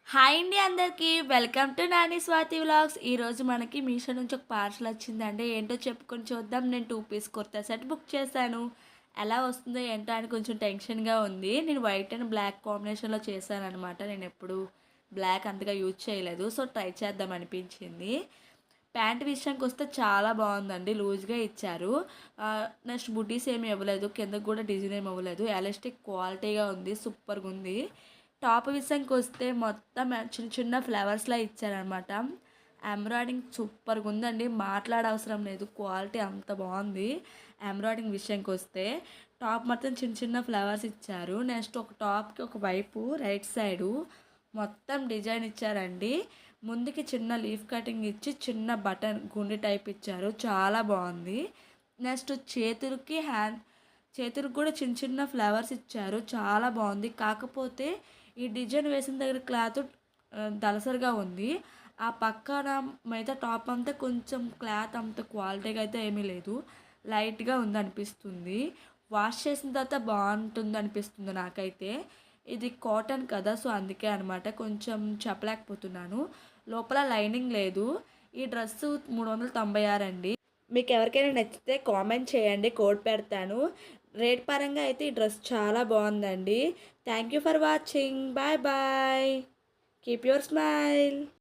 Hi అండి అందరికీ. Welcome to Nani Swathi vlogs. ఈరోజు మనకి మీషో నుంచి ఒక పార్సల్ వచ్చిందండి. ఏంటో చెప్పుకొని చూద్దాం. నేను 2 పీస్ కుర్తా సెట్ బుక్ చేశాను. ఎలా వస్తుందో ఏంటో అని కొంచెం టెన్షన్‌గా ఉంది. నేను వైట్ అండ్ బ్లాక్ కాంబినేషన్‌లో చేశాననమాట. నేనెప్పుడు బ్లాక్ అంతగా యూజ్ చేయలేదు. సో, ట్రై చేద్దాం అనిపించింది. ప్యాంట్ విషయానికొస్తే చాలా బాగుందండి. లూజ్‌గా ఇచ్చారు. నెక్స్ట్ బుటీస్ ఏమి ఇవ్వలేదు. కిందకి కూడా డిజైన్ ఏమి ఇవ్వలేదు. ఎలాస్టిక్ క్వాలిటీగా ఉంది. సూపర్‌గుంది. టాప్ విషయానికొస్తే మొత్తం చిన్న చిన్న ఫ్లవర్స్‌లా ఇచ్చారనమాట. ఎంబ్రాయిడింగ్ సూపర్‌గా ఉందండి. మాట్లాడవసరం లేదు. క్వాలిటీ అంత బాగుంది. ఎంబ్రాయిడింగ్ విషయానికొస్తే టాప్ మొత్తం చిన్న చిన్న ఫ్లవర్స్ ఇచ్చారు. నెక్స్ట్ ఒక టాప్‌కి ఒక వైపు రైట్ సైడు మొత్తం డిజైన్ ఇచ్చారండి. ముందుకి చిన్న లీఫ్ కటింగ్ ఇచ్చి చిన్న బటన్ గుండి టైప్ ఇచ్చారు. చాలా బాగుంది. నెక్స్ట్ చేతులకు కూడా చిన్న చిన్న ఫ్లవర్స్ ఇచ్చారు. చాలా బాగుంది. కాకపోతే ఈ డిజైన్ వేసిన దగ్గర క్లాత్ దళసరిగా ఉంది. ఆ పక్కన మిగతా టాప్ అంతా కొంచెం క్లాత్ అంత క్వాలిటీగా అయితే ఏమీ లేదు. లైట్గా ఉందనిపిస్తుంది. వాష్ చేసిన తర్వాత బాగుంటుంది అనిపిస్తుంది నాకైతే. ఇది కాటన్ కదా, సో అందుకే అనమాట కొంచెం చెప్పలేకపోతున్నాను. లోపల లైనింగ్ లేదు. ఈ డ్రెస్సు 396 అండి. మీకు ఎవరికైనా నచ్చితే కామెంట్ చేయండి, కోడ్ పెడతాను. రేట్ పరంగా అయితే ఈ డ్రెస్ చాలా బాగుందండి. Thank you for watching. Bye bye. Keep your smile.